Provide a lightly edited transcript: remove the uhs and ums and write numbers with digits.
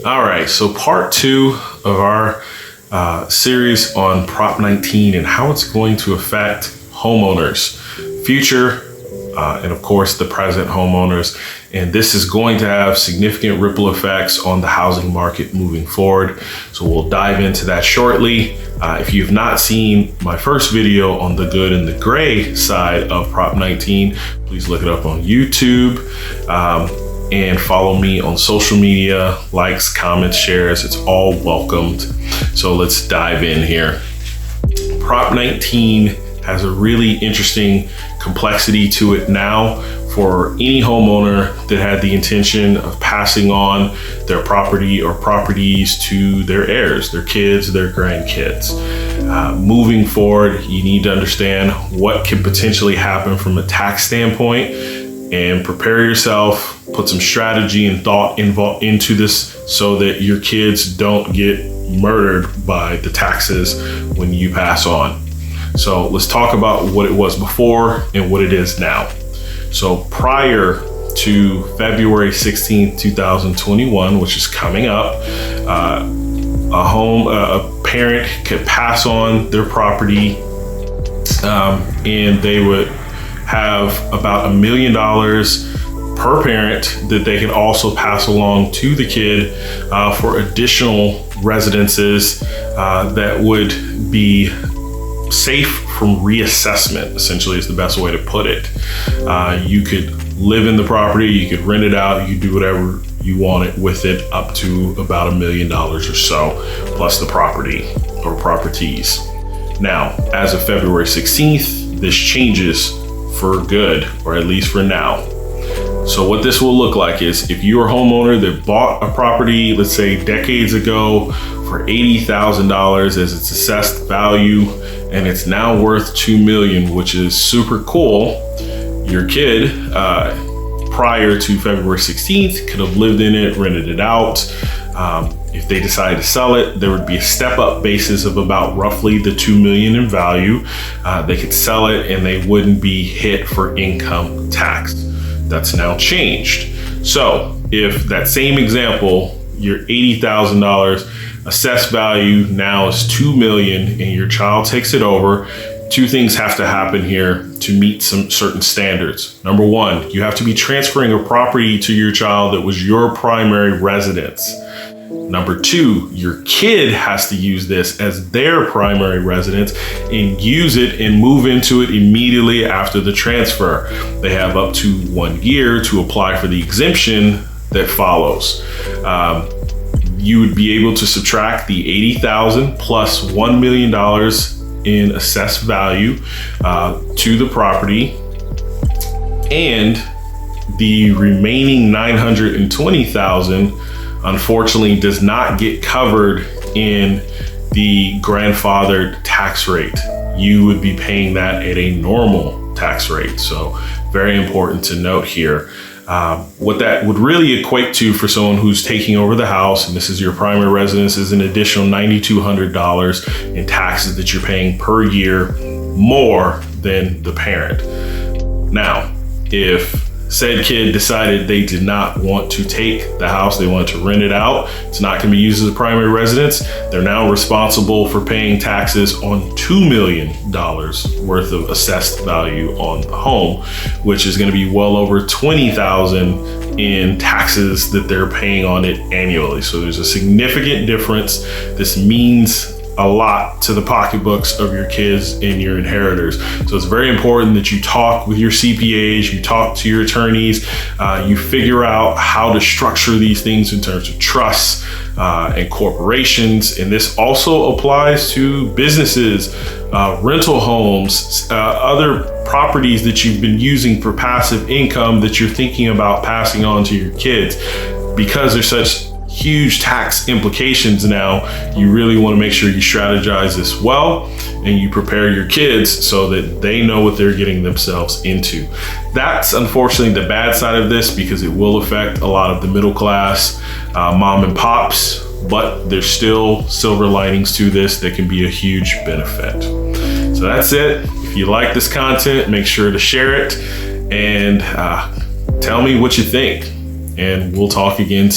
All right, so part two of our series on Prop 19 and how it's going to affect homeowners, future, and of course the present homeowners. And this is going to have significant ripple effects on the housing market moving forward. So we'll dive into that shortly. If you've not seen my first video on the good and the gray side of Prop 19, please look it up on YouTube. And follow me on social media, likes, comments, shares, it's all welcomed. So let's dive in here. Prop 19 has a really interesting complexity to it now for any homeowner that had the intention of passing on their property or properties to their heirs, their kids, their grandkids. Moving forward, you need to understand what can potentially happen from a tax standpoint and prepare yourself, put some strategy and thought into this so that your kids don't get murdered by the taxes when you pass on. So let's talk about what it was before and what it is now. So prior to February 16th, 2021, which is coming up, a parent could pass on their property and they would have about $1 million per parent that they could also pass along to the kid for additional residences that would be safe from reassessment, essentially is the best way to put it. You could live in the property, you could rent it out, you could do whatever you want with it up to about $1 million or so, plus the property or properties. Now, as of February 16th, this changes for good, or at least for now. So what this will look like is if you're a homeowner that bought a property, let's say decades ago, for $80,000 as its assessed value, and it's now worth $2 million, which is super cool. Your kid, prior to February 16th, could have lived in it, rented it out. If they decided to sell it, there would be a step-up basis of about roughly the $2 million in value. They could sell it and they wouldn't be hit for income tax. That's now changed. So if that same example, your $80,000 assessed value now is $2 million and your child takes it over, two things have to happen here to meet some certain standards. Number one, you have to be transferring a property to your child that was your primary residence. Number two, your kid has to use this as their primary residence and use it and move into it immediately after the transfer. They have up to 1 year to apply for the exemption that follows. You would be able to subtract the $80,000 plus $1 million in assessed value to the property, and the remaining $920,000 unfortunately does not get covered in the grandfathered tax rate. You would be paying that at a normal tax rate. So very important to note here. What that would really equate to for someone who's taking over the house, and this is your primary residence, is an additional $9,200 in taxes that you're paying per year, more than the parent. Now, if said kid decided they did not want to take the house, they wanted to rent it out, it's not going to be used as a primary residence, they're now responsible for paying taxes on $2 million worth of assessed value on the home, which is going to be well over $20,000 in taxes that they're paying on it annually. So there's a significant difference. This means a lot to the pocketbooks of your kids and your inheritors. So it's very important that you talk with your CPAs, you talk to your attorneys, you figure out how to structure these things in terms of trusts and corporations. And this also applies to businesses, rental homes, other properties that you've been using for passive income that you're thinking about passing on to your kids. Because there's such huge tax implications now, you really want to make sure you strategize this well and you prepare your kids so that they know what they're getting themselves into. That's unfortunately the bad side of this, because it will affect a lot of the middle class, mom and pops, but there's still silver linings to this that can be a huge benefit. So that's it. If you like this content, make sure to share it and tell me what you think, and we'll talk again soon.